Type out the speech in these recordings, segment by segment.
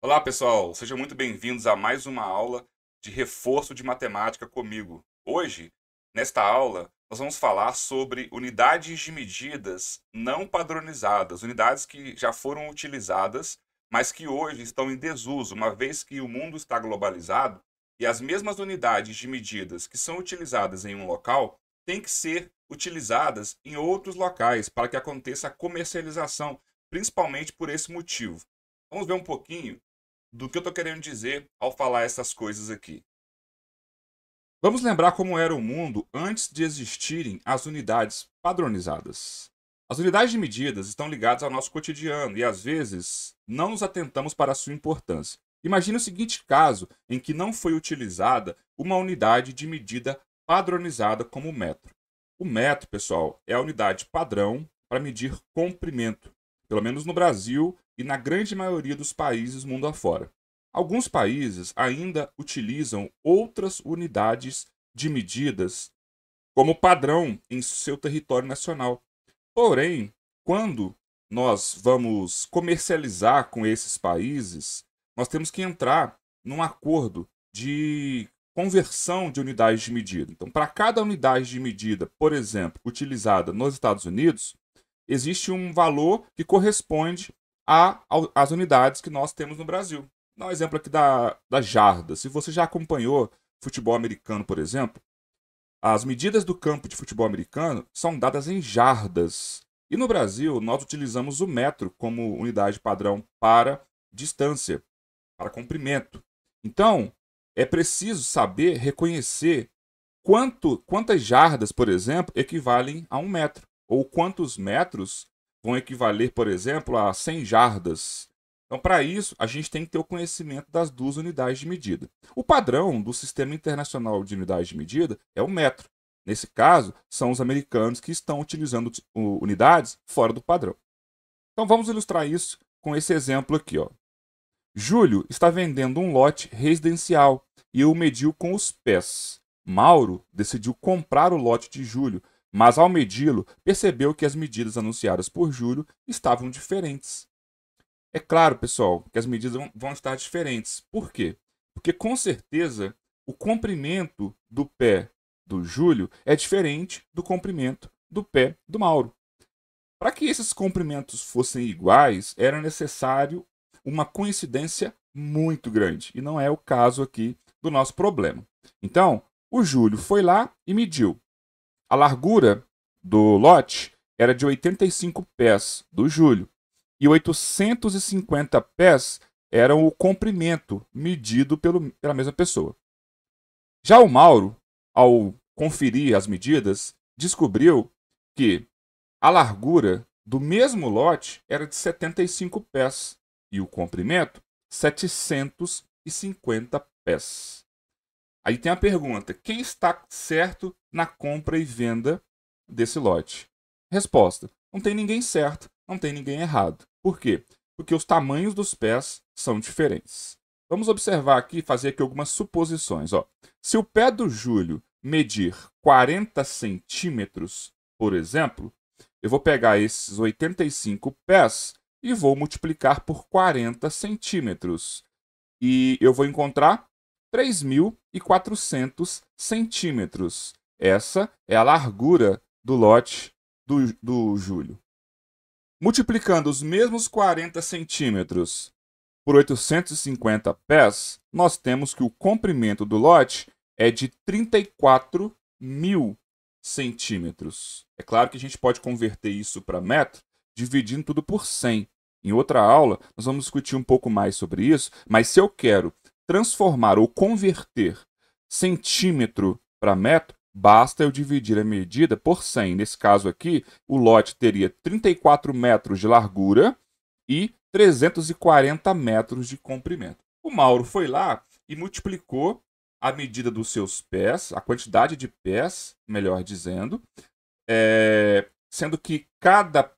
Olá, pessoal! Sejam muito bem-vindos a mais uma aula de reforço de matemática comigo. Hoje, nesta aula, nós vamos falar sobre unidades de medidas não padronizadas, unidades que já foram utilizadas, mas que hoje estão em desuso, uma vez que o mundo está globalizado e as mesmas unidades de medidas que são utilizadas em um local têm que ser utilizadas em outros locais para que aconteça a comercialização, principalmente por esse motivo. Vamos ver um pouquinho do que eu estou querendo dizer ao falar essas coisas aqui. Vamos lembrar como era o mundo antes de existirem as unidades padronizadas. As unidades de medidas estão ligadas ao nosso cotidiano e, às vezes, não nos atentamos para a sua importância. Imagine o seguinte caso em que não foi utilizada uma unidade de medida padronizada como o metro. O metro, pessoal, é a unidade padrão para medir comprimento, pelo menos no Brasil e na grande maioria dos países mundo afora. Alguns países ainda utilizam outras unidades de medidas como padrão em seu território nacional. Porém, quando nós vamos comercializar com esses países, nós temos que entrar num acordo de conversão de unidades de medida. Então, para cada unidade de medida, por exemplo, utilizada nos Estados Unidos, existe um valor que corresponde às unidades que nós temos no Brasil. Vou dar um exemplo aqui da jarda. Se você já acompanhou futebol americano, por exemplo, as medidas do campo de futebol americano são dadas em jardas. E no Brasil, nós utilizamos o metro como unidade padrão para distância, para comprimento. Então, é preciso saber reconhecer quantas jardas, por exemplo, equivalem a um metro. Ou quantos metros vão equivaler, por exemplo, a 100 jardas. Então, para isso, a gente tem que ter o conhecimento das duas unidades de medida. O padrão do Sistema Internacional de Unidades de Medida é o metro. Nesse caso, são os americanos que estão utilizando unidades fora do padrão. Então, vamos ilustrar isso com esse exemplo aqui. Ó. Júlio está vendendo um lote residencial e o mediu com os pés. Mauro decidiu comprar o lote de Júlio, mas ao medi-lo, percebeu que as medidas anunciadas por Júlio estavam diferentes. É claro, pessoal, que as medidas vão estar diferentes. Por quê? Porque com certeza o comprimento do pé do Júlio é diferente do comprimento do pé do Mauro. Para que esses comprimentos fossem iguais, era necessário uma coincidência muito grande. E não é o caso aqui do nosso problema. Então, o Júlio foi lá e mediu. A largura do lote era de 85 pés do Júlio. E 850 pés eram o comprimento medido pela mesma pessoa. Já o Mauro, ao conferir as medidas, descobriu que a largura do mesmo lote era de 75 pés e o comprimento 750 pés. Aí tem a pergunta: quem está certo na compra e venda desse lote? Resposta: não tem ninguém certo, não tem ninguém errado. Por quê? Porque os tamanhos dos pés são diferentes. Vamos observar aqui, fazer aqui algumas suposições. Ó. Se o pé do Júlio medir 40 centímetros, por exemplo, eu vou pegar esses 85 pés e vou multiplicar por 40 centímetros. E eu vou encontrar 3.400 centímetros. Essa é a largura do lote do Júlio. Multiplicando os mesmos 40 centímetros por 850 pés, nós temos que o comprimento do lote é de 34.000 centímetros. É claro que a gente pode converter isso para metro dividindo tudo por 100. Em outra aula, nós vamos discutir um pouco mais sobre isso, mas se eu quero transformar ou converter centímetro para metro, basta eu dividir a medida por 100. Nesse caso aqui, o lote teria 34 metros de largura e 340 metros de comprimento. O Mauro foi lá e multiplicou a medida dos seus pés, a quantidade de pés, melhor dizendo, sendo que cada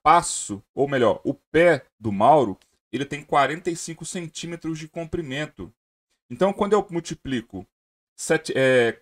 passo, ou melhor, o pé do Mauro, ele tem 45 centímetros de comprimento. Então, quando eu multiplico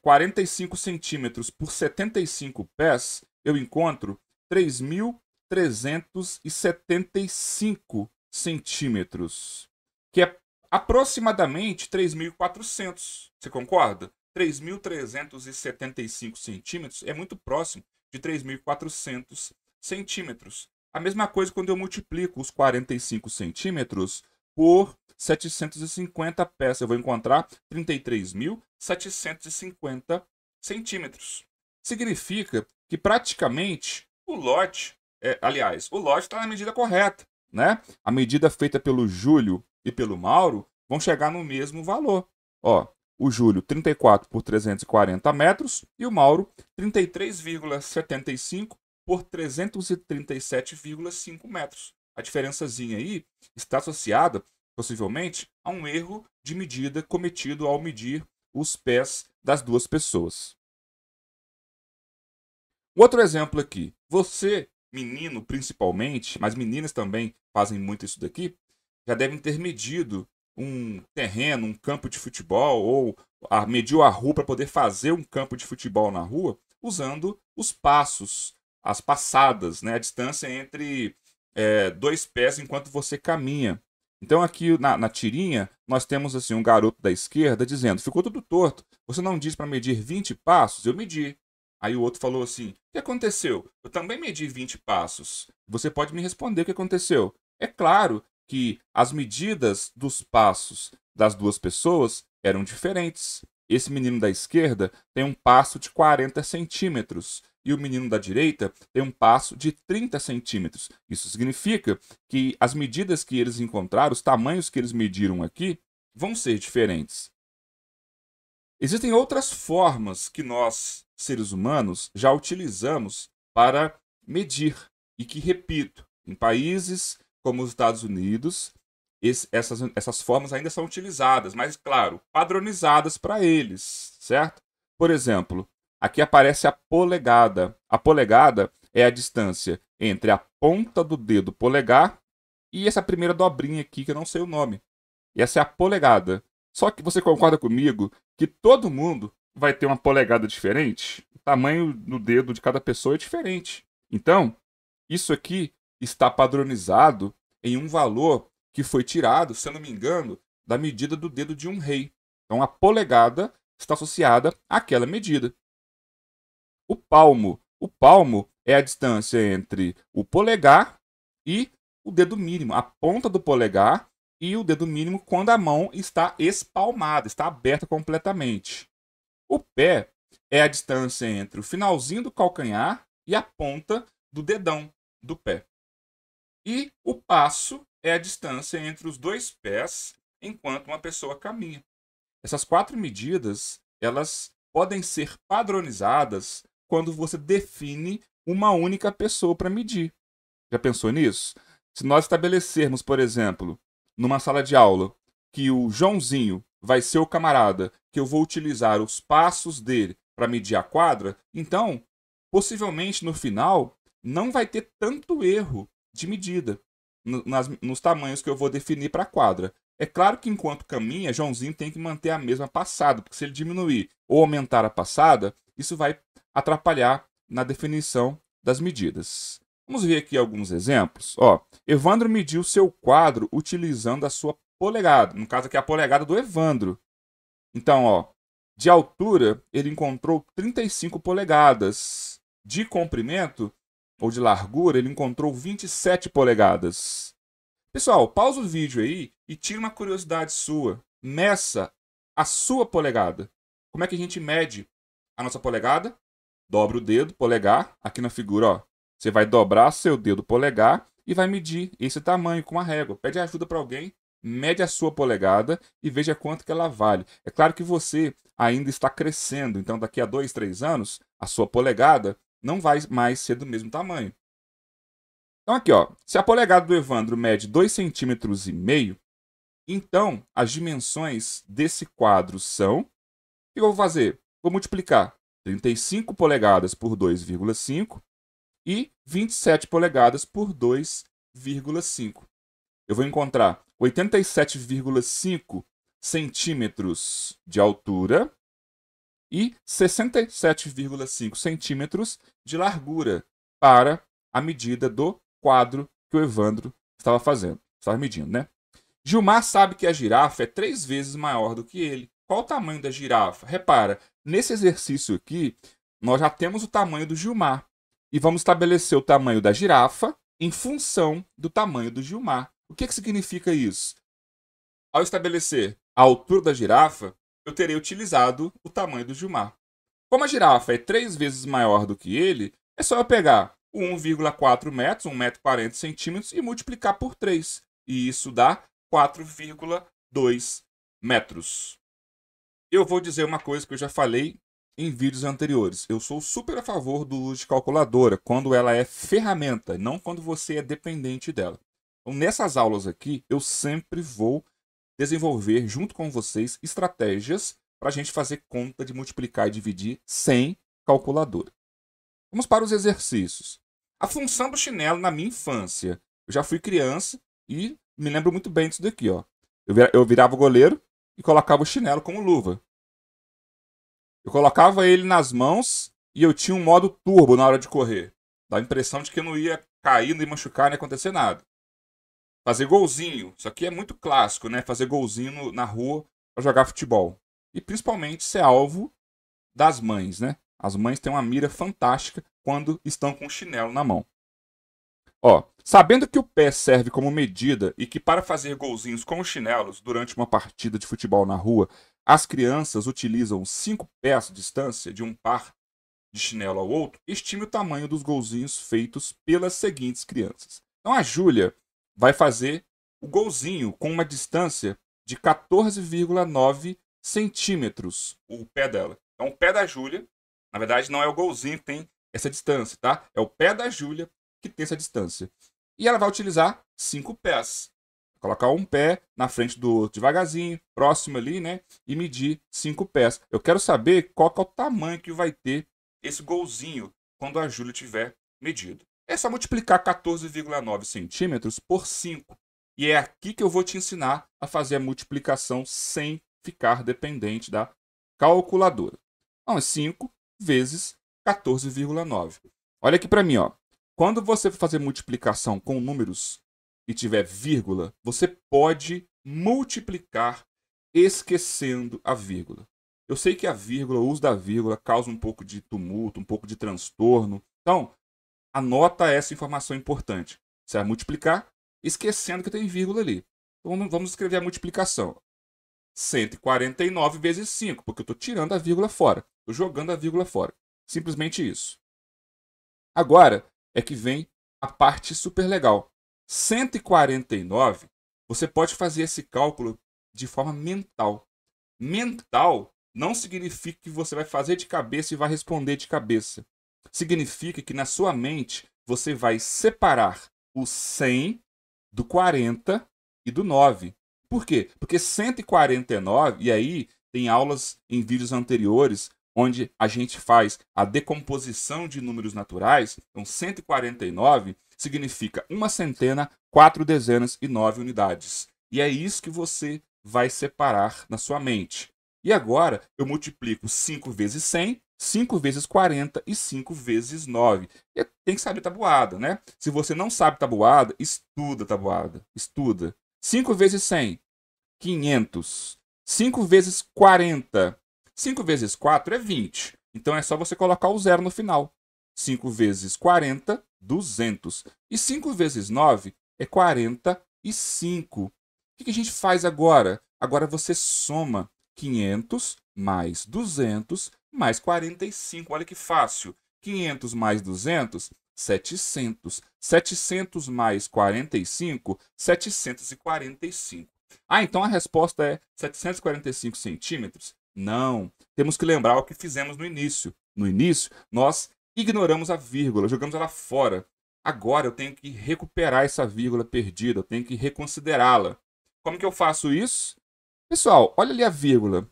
45 centímetros por 75 pés, eu encontro 3.375 centímetros. que é aproximadamente 3.400. Você concorda? 3.375 centímetros é muito próximo de 3.400 centímetros. A mesma coisa quando eu multiplico os 45 centímetros por 750 peças. Eu vou encontrar 33.750 centímetros. Significa que praticamente o lote, o lote está na medida correta, né? A medida feita pelo Júlio e pelo Mauro vão chegar no mesmo valor. Ó, o Júlio 34 por 340 metros e o Mauro 33,75 por 337,5 metros. A diferençazinha aí está associada, possivelmente, a um erro de medida cometido ao medir os pés das duas pessoas. Outro exemplo aqui. Você, menino principalmente, mas meninas também fazem muito isso daqui, já devem ter medido um terreno, um campo de futebol, ou mediu a rua para poder fazer um campo de futebol na rua, usando os passos, as passadas, né? A distância entre dois pés enquanto você caminha. Então aqui na tirinha, nós temos assim um garoto da esquerda dizendo, ficou tudo torto, você não disse para medir 20 passos? Eu medi. Aí o outro falou assim, o que aconteceu? Eu também medi 20 passos. Você pode me responder o que aconteceu. É claro que as medidas dos passos das duas pessoas eram diferentes. Esse menino da esquerda tem um passo de 40 centímetros e o menino da direita tem um passo de 30 centímetros. Isso significa que as medidas que eles encontraram, os tamanhos que eles mediram aqui, vão ser diferentes. Existem outras formas que nós, seres humanos, já utilizamos para medir e que, repito, em países como os Estados Unidos, essas formas ainda são utilizadas, mas, claro, padronizadas para eles, certo? Por exemplo, aqui aparece a polegada. A polegada é a distância entre a ponta do dedo polegar e essa primeira dobrinha aqui, que eu não sei o nome. E essa é a polegada. Só que você concorda comigo que todo mundo vai ter uma polegada diferente? O tamanho do dedo de cada pessoa é diferente. Então, isso aqui está padronizado em um valor que foi tirado, se eu não me engano, da medida do dedo de um rei. Então, a polegada está associada àquela medida. O palmo. O palmo é a distância entre o polegar e o dedo mínimo, a ponta do polegar e o dedo mínimo quando a mão está espalmada, está aberta completamente. O pé é a distância entre o finalzinho do calcanhar e a ponta do dedão do pé. E o passo é a distância entre os dois pés enquanto uma pessoa caminha. Essas 4 medidas, elas podem ser padronizadas quando você define uma única pessoa para medir. Já pensou nisso? Se nós estabelecermos, por exemplo, numa sala de aula, que o Joãozinho vai ser o camarada que eu vou utilizar os passos dele para medir a quadra, então, possivelmente no final, não vai ter tanto erro de medida nos tamanhos que eu vou definir para a quadra. É claro que enquanto caminha, Joãozinho tem que manter a mesma passada, porque se ele diminuir ou aumentar a passada, isso vai atrapalhar na definição das medidas. Vamos ver aqui alguns exemplos. Ó, Evandro mediu seu quadro utilizando a sua polegada. No caso aqui, a polegada do Evandro. Então, ó, de altura, ele encontrou 35 polegadas. De comprimento, ou de largura, ele encontrou 27 polegadas. Pessoal, pausa o vídeo aí e tira uma curiosidade sua. Meça a sua polegada. Como é que a gente mede a nossa polegada? Dobra o dedo, polegar, aqui na figura, ó. Você vai dobrar seu dedo polegar e vai medir esse tamanho com a régua. Pede ajuda para alguém, mede a sua polegada e veja quanto que ela vale. É claro que você ainda está crescendo, então daqui a 2, 3 anos, a sua polegada não vai mais ser do mesmo tamanho. Então aqui, ó, se a polegada do Evandro mede 2,5 cm, então as dimensões desse quadro são... O que eu vou fazer? Vou multiplicar 35 polegadas por 2,5 e 27 polegadas por 2,5. Eu vou encontrar 87,5 centímetros de altura e 67,5 centímetros de largura para a medida do quadro que o Evandro estava fazendo, estava medindo, né? Gilmar sabe que a girafa é 3 vezes maior do que ele. Qual o tamanho da girafa? Repara, nesse exercício aqui, nós já temos o tamanho do Gilmar. E vamos estabelecer o tamanho da girafa em função do tamanho do Gilmar. O que significa isso? Ao estabelecer a altura da girafa, eu terei utilizado o tamanho do Gilmar. Como a girafa é 3 vezes maior do que ele, é só eu pegar o 1,4 metros, 1,40 centímetros, e multiplicar por 3. E isso dá 4,2 metros. Eu vou dizer uma coisa que eu já falei em vídeos anteriores. Eu sou super a favor do uso de calculadora quando ela é ferramenta, não quando você é dependente dela. Então, nessas aulas aqui, eu sempre vou desenvolver, junto com vocês, estratégias para a gente fazer conta de multiplicar e dividir sem calculadora. Vamos para os exercícios. A função do chinelo na minha infância. Eu já fui criança e me lembro muito bem disso daqui. Ó. Eu virava o goleiro e colocava o chinelo como luva. Eu colocava ele nas mãos e eu tinha um modo turbo na hora de correr. Dá a impressão de que eu não ia cair, não ia machucar, não ia acontecer nada. Fazer golzinho. Isso aqui é muito clássico, né? Fazer golzinho na rua para jogar futebol. E principalmente ser alvo das mães, né? As mães têm uma mira fantástica quando estão com o chinelo na mão. Ó, sabendo que o pé serve como medida e que para fazer golzinhos com os chinelos durante uma partida de futebol na rua, as crianças utilizam 5 pés de distância de um par de chinelo ao outro, estime o tamanho dos golzinhos feitos pelas seguintes crianças. Então a Júlia vai fazer o golzinho com uma distância de 14,9 centímetros, o pé dela. Então o pé da Júlia, na verdade não é o golzinho que tem essa distância, tá? É o pé da Júlia que tem essa distância. E ela vai utilizar 5 pés. Colocar um pé na frente do outro devagarzinho, próximo ali, né? E medir 5 pés. Eu quero saber qual que é o tamanho que vai ter esse golzinho quando a Júlia tiver medido. É só multiplicar 14,9 centímetros por 5. E é aqui que eu vou te ensinar a fazer a multiplicação sem ficar dependente da calculadora. Então, é 5 vezes 14,9. Olha aqui para mim, ó. Quando você for fazer multiplicação com números e tiver vírgula, você pode multiplicar esquecendo a vírgula. Eu sei que a vírgula, o uso da vírgula, causa um pouco de tumulto, um pouco de transtorno. Então, anota essa informação importante. Você vai multiplicar esquecendo que tem vírgula ali. Então, vamos escrever a multiplicação. 149 vezes 5, porque eu estou tirando a vírgula fora. Estou jogando a vírgula fora. Simplesmente isso. Agora é que vem a parte super legal. 149, você pode fazer esse cálculo de forma mental. Mental não significa que você vai fazer de cabeça e vai responder de cabeça. Significa que na sua mente você vai separar o 100 do 40 e do 9. Por quê? Porque 149, e aí tem aulas em vídeos anteriores onde a gente faz a decomposição de números naturais. Então, 149 significa uma centena, 4 dezenas e 9 unidades. E é isso que você vai separar na sua mente. E agora eu multiplico 5 vezes 100, 5 vezes 40 e 5 vezes 9. E tem que saber tabuada, né? Se você não sabe tabuada, estuda tabuada. Estuda. 5 vezes 100, 500. 5 vezes 40. 5 vezes 4 é 20. Então é só você colocar o zero no final. 5 vezes 40, 200. E 5 vezes 9 é 45. O que a gente faz agora? Agora você soma 500 mais 200 mais 45. Olha que fácil. 500 mais 200, 700. 700 mais 45, 745. Ah, então a resposta é 745 centímetros? Não. Temos que lembrar o que fizemos no início. No início, nós ignoramos a vírgula, jogamos ela fora. Agora eu tenho que recuperar essa vírgula perdida, eu tenho que reconsiderá-la. Como que eu faço isso? Pessoal, olha ali a vírgula.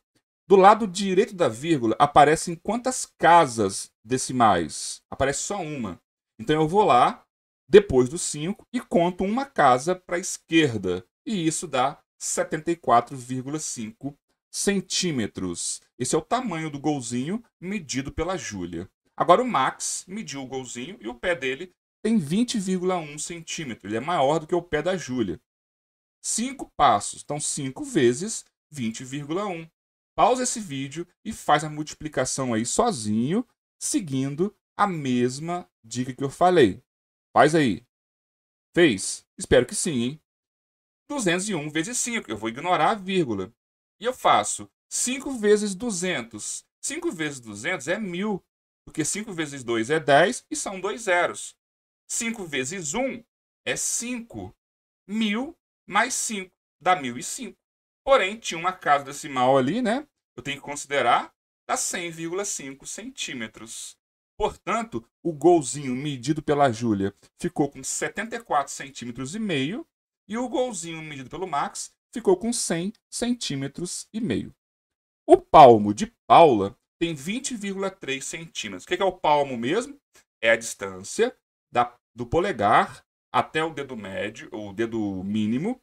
Do lado direito da vírgula aparecem quantas casas decimais? Aparece só uma. Então eu vou lá, depois do 5, e conto uma casa para a esquerda. E isso dá 74,5 centímetros. Esse é o tamanho do golzinho medido pela Júlia. Agora o Max mediu o golzinho e o pé dele tem 20,1 centímetros. Ele é maior do que o pé da Júlia. 5 passos. Então, 5 vezes 20,1. Pausa esse vídeo e faz a multiplicação aí sozinho, seguindo a mesma dica que eu falei. Faz aí. Fez? Espero que sim, hein? 201 vezes 5. Eu vou ignorar a vírgula. E eu faço 5 vezes 200. 5 vezes 200 é 1000. Porque 5 vezes 2 é 10 e são 2 zeros. 5 vezes 1 é 5. 1000 mais 5 dá 1005. Porém, tinha uma casa decimal ali, né? Eu tenho que considerar dá 100,5 centímetros. Portanto, o golzinho medido pela Júlia ficou com 74 centímetros e meio e o golzinho medido pelo Max ficou com 100 centímetros e meio. O palmo de Paula tem 20,3 centímetros. O que é o palmo mesmo? É a distância do polegar até o dedo médio, ou o dedo mínimo,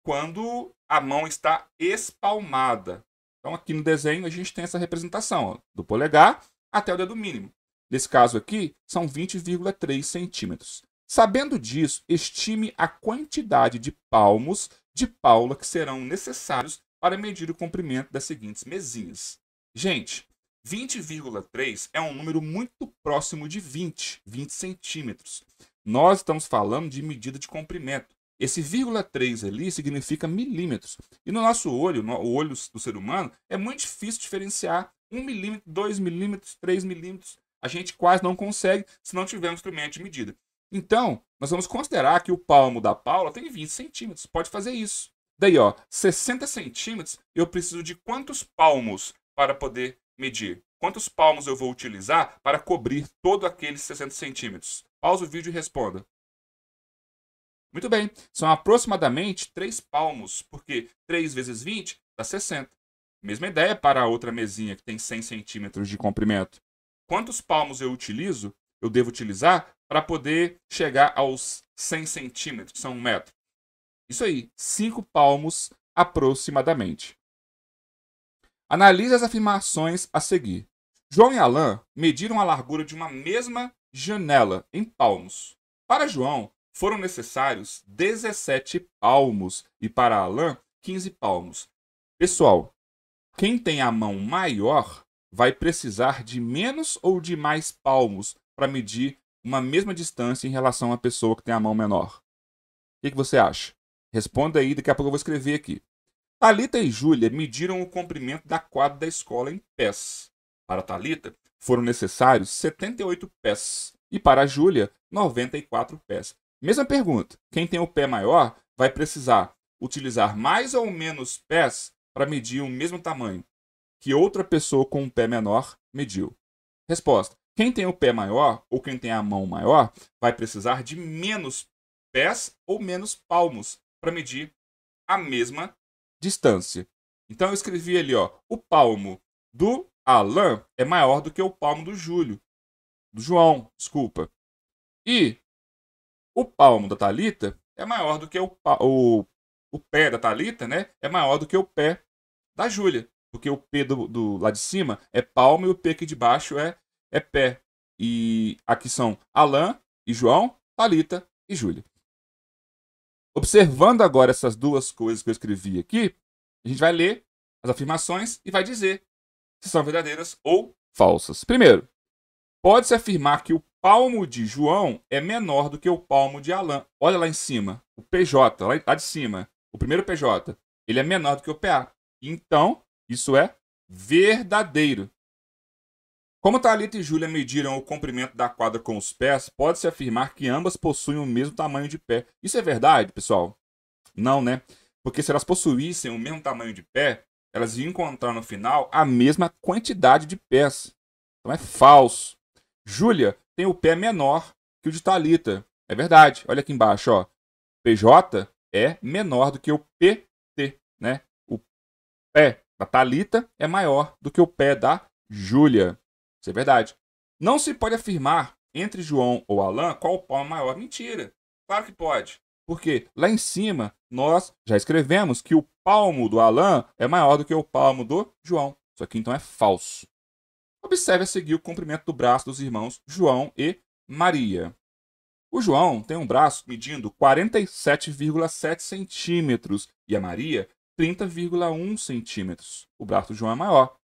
quando a mão está espalmada. Então, aqui no desenho, a gente tem essa representação, ó, do polegar até o dedo mínimo. Nesse caso aqui, são 20,3 centímetros. Sabendo disso, estime a quantidade de palmos de Paula que serão necessários para medir o comprimento das seguintes mesinhas. Gente, 20,3 é um número muito próximo de 20 centímetros. Nós estamos falando de medida de comprimento. Esse 0,3 ali significa milímetros. E no nosso olho, o olho do ser humano, é muito difícil diferenciar 1 milímetro, 2 milímetros, 3 milímetros. A gente quase não consegue se não tiver um instrumento de medida. Então, nós vamos considerar que o palmo da Paula tem 20 centímetros. Pode fazer isso. Daí, ó, 60 centímetros, eu preciso de quantos palmos para poder medir? Quantos palmos eu vou utilizar para cobrir todo aqueles 60 centímetros? Pausa o vídeo e responda. Muito bem, são aproximadamente 3 palmos, porque 3 vezes 20 dá 60. Mesma ideia para a outra mesinha que tem 100 centímetros de comprimento. Quantos palmos eu devo utilizar para poder chegar aos 100 centímetros, que são 1 metro? Isso aí, 5 palmos aproximadamente. Analise as afirmações a seguir. João e Alain mediram a largura de uma mesma janela em palmos. Para João, foram necessários 17 palmos e para Alain, 15 palmos. Pessoal, quem tem a mão maior vai precisar de menos ou de mais palmos para medir uma mesma distância em relação à pessoa que tem a mão menor? O que você acha? Responda aí, daqui a pouco eu vou escrever aqui. Thalita e Júlia mediram o comprimento da quadra da escola em pés. Para Thalita, foram necessários 78 pés e para a Júlia, 94 pés. Mesma pergunta, quem tem o pé maior vai precisar utilizar mais ou menos pés para medir o mesmo tamanho que outra pessoa com um pé menor mediu. Resposta, quem tem o pé maior ou quem tem a mão maior vai precisar de menos pés ou menos palmos para medir a mesma distância. Então eu escrevi ali, ó, o palmo do Alain é maior do que o palmo do João, desculpa. E o palmo da Thalita é maior do que o pé da Thalita, né? É maior do que o pé da Júlia. Porque o P do lá de cima é palmo e o P aqui de baixo é pé. E aqui são Alain e João, Thalita e Júlia. Observando agora essas duas coisas que eu escrevi aqui, a gente vai ler as afirmações e vai dizer se são verdadeiras ou falsas. Primeiro, pode-se afirmar que o palmo de João é menor do que o palmo de Alain. Olha lá em cima, o PJ, lá de cima, o primeiro PJ, ele é menor do que o PA. Então, isso é verdadeiro. Como Thalita e Júlia mediram o comprimento da quadra com os pés, pode-se afirmar que ambas possuem o mesmo tamanho de pé. Isso é verdade, pessoal? Não, né? Porque se elas possuíssem o mesmo tamanho de pé, elas iam encontrar no final a mesma quantidade de pés. Então é falso. Júlia tem o pé menor que o de Thalita. É verdade. Olha aqui embaixo, ó. PJ é menor do que o PT, né? O pé da Thalita é maior do que o pé da Júlia. Isso é verdade. Não se pode afirmar entre João ou Alain qual o palmo é maior. Mentira. Claro que pode. Porque lá em cima nós já escrevemos que o palmo do Alain é maior do que o palmo do João. Isso aqui então é falso. Observe a seguir o comprimento do braço dos irmãos João e Maria. O João tem um braço medindo 47,7 centímetros e a Maria 30,1 centímetros. O braço do João é maior.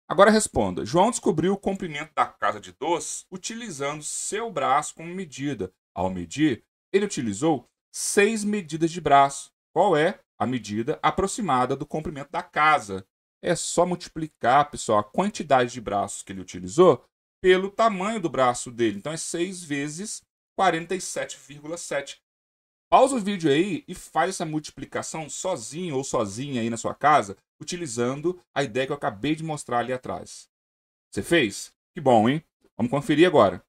Agora responda. João descobriu o comprimento da casa de doces utilizando seu braço como medida. Ao medir, ele utilizou 6 medidas de braço. Qual é a medida aproximada do comprimento da casa? É só multiplicar, pessoal, a quantidade de braços que ele utilizou pelo tamanho do braço dele. Então é 6 vezes 47,7. Pausa o vídeo aí e faz essa multiplicação sozinho ou sozinha aí na sua casa, utilizando a ideia que eu acabei de mostrar ali atrás. Você fez? Que bom, hein? Vamos conferir agora.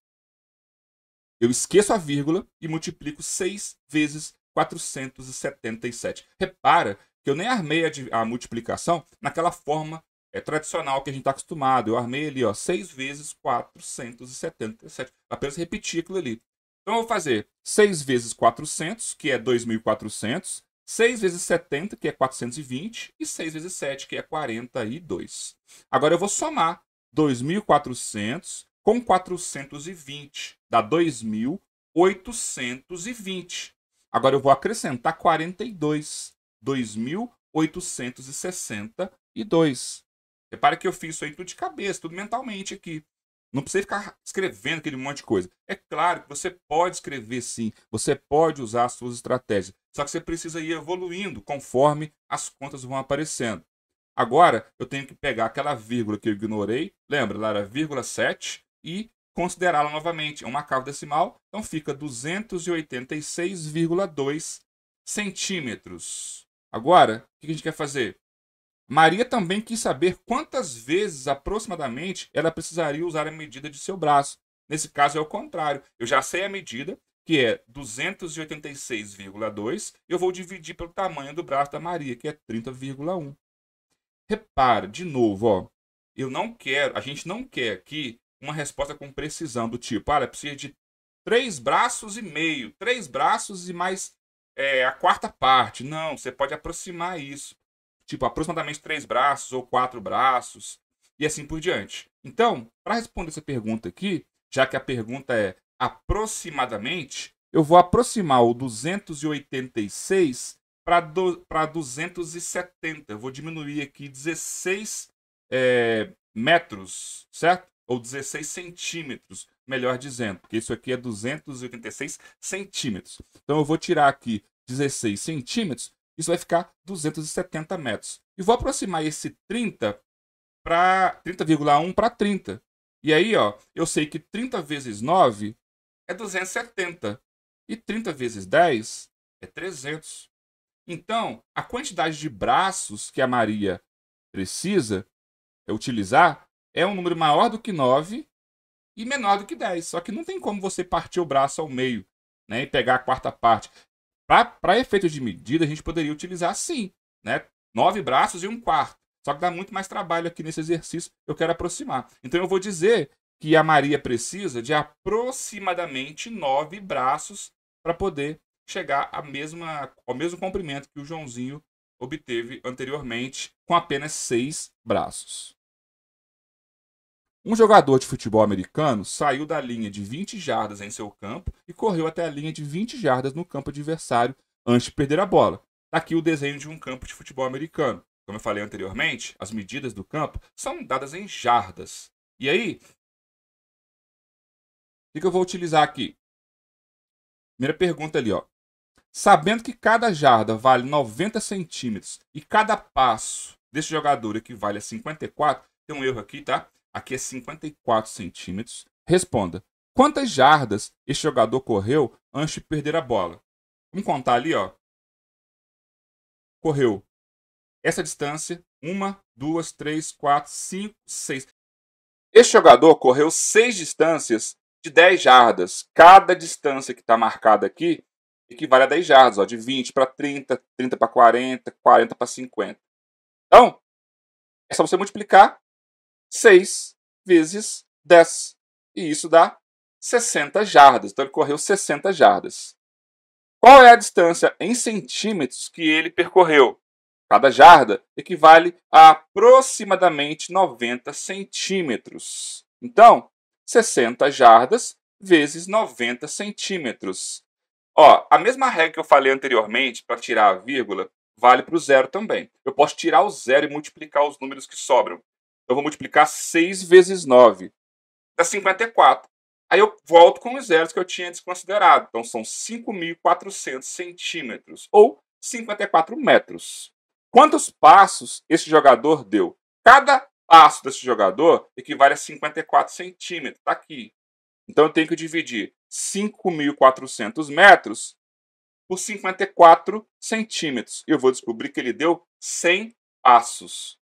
Eu esqueço a vírgula e multiplico 6 vezes 477. Repara que eu nem armei a multiplicação naquela forma tradicional que a gente está acostumado. Eu armei ali, ó, 6 vezes 477. Apenas repetir aquilo ali. Então, eu vou fazer 6 vezes 400, que é 2.400, 6 vezes 70, que é 420, e 6 vezes 7, que é 42. Agora, eu vou somar 2.400 com 420, dá 2.820. Agora, eu vou acrescentar 42, 2.862. Repara que eu fiz isso aí tudo de cabeça, tudo mentalmente aqui. Não precisa ficar escrevendo aquele monte de coisa. É claro que você pode escrever sim, você pode usar as suas estratégias, só que você precisa ir evoluindo conforme as contas vão aparecendo. Agora, eu tenho que pegar aquela vírgula que eu ignorei, lembra, lá era vírgula 7, e considerá-la novamente. É uma casa decimal, então fica 286,2 centímetros. Agora, o que a gente quer fazer? Maria também quis saber quantas vezes, aproximadamente, ela precisaria usar a medida de seu braço. Nesse caso é o contrário. Eu já sei a medida, que é 286,2, e eu vou dividir pelo tamanho do braço da Maria, que é 30,1. Repara, de novo, ó, a gente não quer aqui uma resposta com precisão do tipo, ela precisa de 3 braços e meio, 3 braços e mais a quarta parte. Não, você pode aproximar isso. Tipo, aproximadamente 3 braços ou 4 braços, e assim por diante. Então, para responder essa pergunta aqui, já que a pergunta é aproximadamente, eu vou aproximar o 286 para 270. Eu vou diminuir aqui 16 metros, certo? Ou 16 centímetros, melhor dizendo, porque isso aqui é 286 centímetros. Então, eu vou tirar aqui 16 centímetros, isso vai ficar 270 metros. E vou aproximar esse 30,1 para 30. E aí, ó, eu sei que 30 vezes 9 é 270. E 30 vezes 10 é 300. Então, a quantidade de braços que a Maria precisa utilizar é um número maior do que 9 e menor do que 10. Só que não tem como você partir o braço ao meio, né, e pegar a quarta parte. Para efeito de medida, a gente poderia utilizar sim, né? 9 braços e 1/4. Só que dá muito mais trabalho aqui nesse exercício, eu quero aproximar. Então eu vou dizer que a Maria precisa de aproximadamente 9 braços para poder chegar ao mesmo comprimento que o Joãozinho obteve anteriormente, com apenas 6 braços. Um jogador de futebol americano saiu da linha de 20 jardas em seu campo e correu até a linha de 20 jardas no campo adversário antes de perder a bola. Está aqui o desenho de um campo de futebol americano. Como eu falei anteriormente, as medidas do campo são dadas em jardas. E aí, o que eu vou utilizar aqui? Primeira pergunta ali, ó. Sabendo que cada jarda vale 90 centímetros e cada passo desse jogador equivale a 54, tem um erro aqui, tá? Aqui é 54 centímetros. Responda. Quantas jardas este jogador correu antes de perder a bola? Vamos contar ali, ó. Correu essa distância. 1, 2, 3, 4, 5, 6. Este jogador correu 6 distâncias de 10 jardas. Cada distância que está marcada aqui equivale a 10 jardas. Ó, de 20 para 30, 30 para 40, 40 para 50. Então, é só você multiplicar 6 vezes 10. E isso dá 60 jardas. Então, ele correu 60 jardas. Qual é a distância em centímetros que ele percorreu? Cada jarda equivale a aproximadamente 90 centímetros. Então, 60 jardas vezes 90 centímetros. Ó, a mesma regra que eu falei anteriormente para tirar a vírgula vale para o zero também. Eu posso tirar o zero e multiplicar os números que sobram. Eu vou multiplicar 6 vezes 9, dá 54. Aí eu volto com os zeros que eu tinha desconsiderado. Então são 5.400 centímetros, ou 54 metros. Quantos passos esse jogador deu? Cada passo desse jogador equivale a 54 centímetros. Está aqui. Então eu tenho que dividir 5.400 metros por 54 centímetros. Eu vou descobrir que ele deu 100 passos.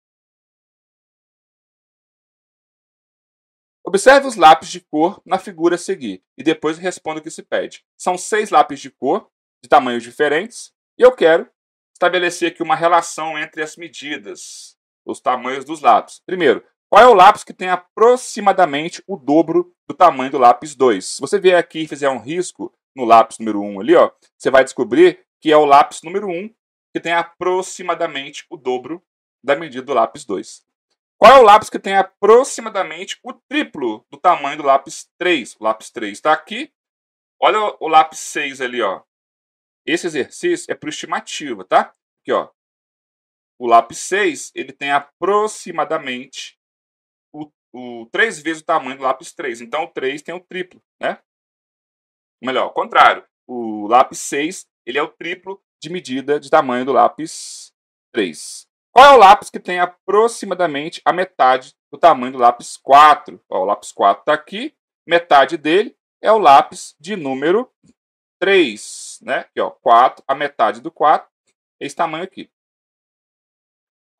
Observe os lápis de cor na figura a seguir e depois responda o que se pede. São 6 lápis de cor, de tamanhos diferentes, e eu quero estabelecer aqui uma relação entre as medidas, os tamanhos dos lápis. Primeiro, qual é o lápis que tem aproximadamente o dobro do tamanho do lápis 2? Se você vier aqui e fizer um risco no lápis número 1 ali, ó, você vai descobrir que é o lápis número 1 que tem aproximadamente o dobro da medida do lápis 2. Qual é o lápis que tem aproximadamente o triplo do tamanho do lápis 3? O lápis 3 está aqui. Olha o lápis 6 ali, ó. Esse exercício é por estimativa, tá? Aqui, ó. O lápis 6, ele tem aproximadamente o 3 vezes o tamanho do lápis 3. Então, o 3 tem o triplo, né? Melhor, ao contrário. O lápis 6, ele é o triplo de medida de tamanho do lápis 3. Qual é o lápis que tem aproximadamente a metade do tamanho do lápis 4? Ó, o lápis 4 está aqui, metade dele é o lápis de número 3, né? Aqui, ó, 4, a metade do 4, esse tamanho aqui.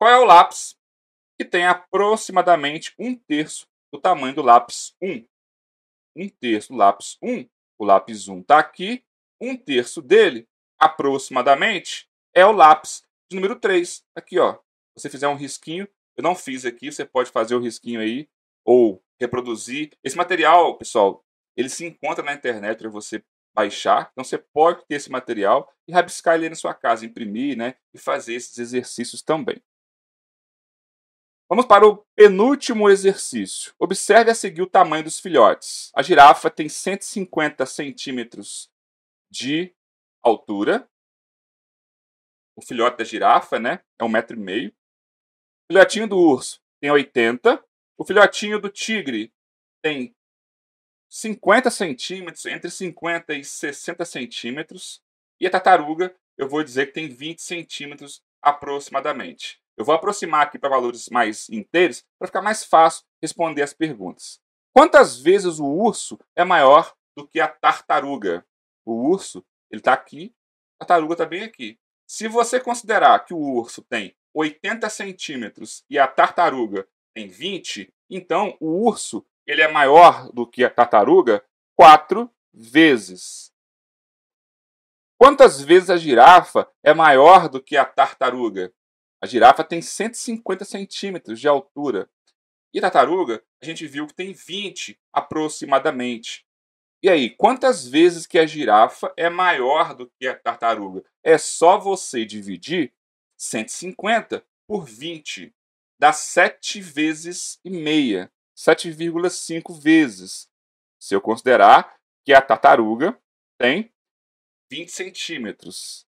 Qual é o lápis que tem aproximadamente 1/3 do tamanho do lápis 1? 1/3 do lápis 1, o lápis 1 está aqui, 1/3 dele, aproximadamente, é o lápis de número 3. Aqui, ó. Se você fizer um risquinho, eu não fiz aqui, você pode fazer o risquinho aí, ou reproduzir. Esse material, pessoal, ele se encontra na internet para você baixar. Então você pode ter esse material e rabiscar ele aí na sua casa, imprimir, né? E fazer esses exercícios também. Vamos para o penúltimo exercício. Observe a seguir o tamanho dos filhotes. A girafa tem 150 centímetros de altura. O filhote da girafa, né, é 1,5 m. O filhotinho do urso tem 80. O filhotinho do tigre tem 50 centímetros, entre 50 e 60 centímetros. E a tartaruga, eu vou dizer que tem 20 centímetros aproximadamente. Eu vou aproximar aqui para valores mais inteiros para ficar mais fácil responder as perguntas. Quantas vezes o urso é maior do que a tartaruga? O urso, ele está aqui, a tartaruga está bem aqui. Se você considerar que o urso tem 80 centímetros e a tartaruga tem 20, então o urso ele é maior do que a tartaruga 4 vezes. Quantas vezes a girafa é maior do que a tartaruga? A girafa tem 150 centímetros de altura. E a tartaruga, a gente viu que tem 20 aproximadamente. E aí, quantas vezes que a girafa é maior do que a tartaruga? É só você dividir 150 por 20. Dá 7 vezes e meia. 7,5 vezes. Se eu considerar que a tartaruga tem 20 centímetros.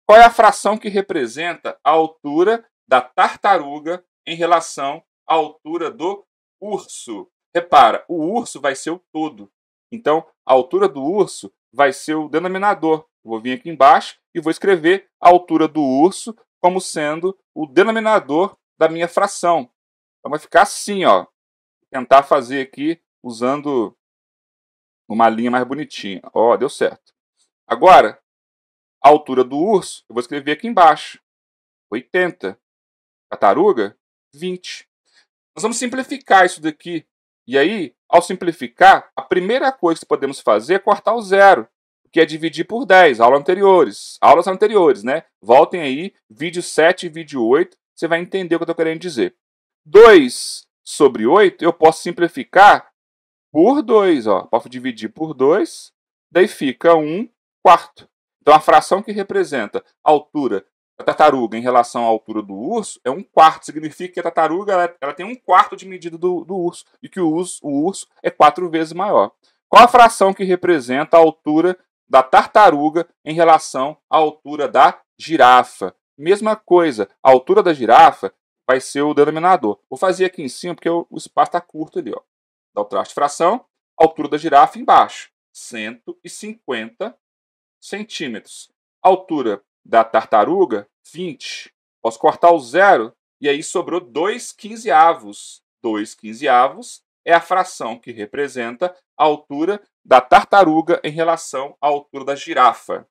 Qual é a fração que representa a altura da tartaruga em relação à altura do urso? Repara, o urso vai ser o todo. Então, a altura do urso vai ser o denominador. Vou vir aqui embaixo e vou escrever a altura do urso como sendo o denominador da minha fração. Então, vai ficar assim, ó. Vou tentar fazer aqui usando uma linha mais bonitinha. Ó, deu certo. Agora, a altura do urso, eu vou escrever aqui embaixo. 80. Tartaruga, 20. Nós vamos simplificar isso daqui. E aí, ao simplificar, a primeira coisa que podemos fazer é cortar o zero, que é dividir por 10, aulas anteriores, né? Voltem aí, vídeo 7 e vídeo 8, você vai entender o que eu estou querendo dizer. 2 sobre 8, eu posso simplificar por 2, ó. Posso dividir por 2, daí fica 1/4. Então, a fração que representa a altura da tartaruga em relação à altura do urso é 1/4. Significa que a tartaruga ela tem 1/4 de medida do urso e que o urso é 4 vezes maior. Qual a fração que representa a altura da tartaruga em relação à altura da girafa? Mesma coisa, a altura da girafa vai ser o denominador. Vou fazer aqui em cima porque o espaço está curto ali. Ó. Dá o traço de fração, altura da girafa embaixo, 150 centímetros. Altura da tartaruga, 20. Posso cortar o zero e aí sobrou 2 quinzeavos. 2 quinzeavos é a fração que representa a altura da tartaruga em relação à altura da girafa.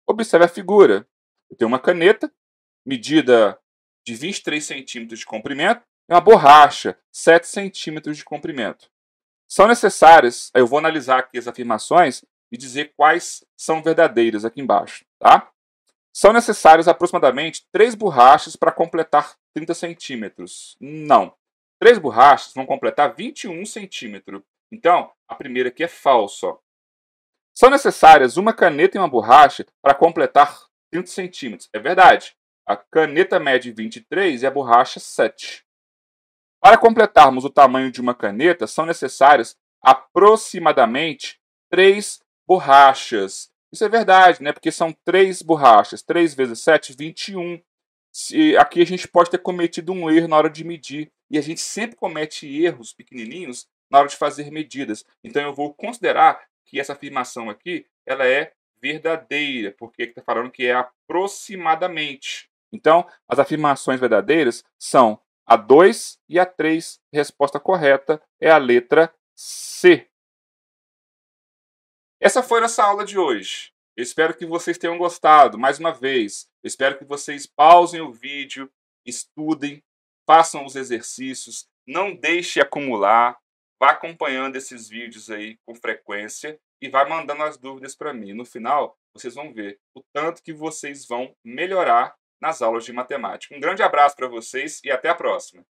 Observe a figura. Eu tenho uma caneta, medida de 23 centímetros de comprimento, e uma borracha, 7 centímetros de comprimento. São necessárias, eu vou analisar aqui as afirmações e dizer quais são verdadeiras aqui embaixo. Tá? São necessárias aproximadamente 3 borrachas para completar 30 centímetros. Não. 3 borrachas vão completar 21 centímetros. Então, a primeira aqui é falsa. São necessárias uma caneta e uma borracha para completar 30 centímetros. É verdade. A caneta mede 23 e a borracha 7. Para completarmos o tamanho de uma caneta, são necessárias aproximadamente 3 borrachas. Isso é verdade, né? Porque são 3 borrachas. 3 vezes 7, 21. Aqui a gente pode ter cometido um erro na hora de medir. E a gente sempre comete erros pequenininhos na hora de fazer medidas. Então eu vou considerar que essa afirmação aqui ela é verdadeira, porque está falando que é aproximadamente. Então, as afirmações verdadeiras são a 2 e a 3. A resposta correta é a letra C. Essa foi a nossa aula de hoje. Eu espero que vocês tenham gostado. Mais uma vez, eu espero que vocês pausem o vídeo, estudem, façam os exercícios, não deixe acumular, vá acompanhando esses vídeos aí com frequência e vá mandando as dúvidas para mim. No final, vocês vão ver o tanto que vocês vão melhorar nas aulas de matemática. Um grande abraço para vocês e até a próxima.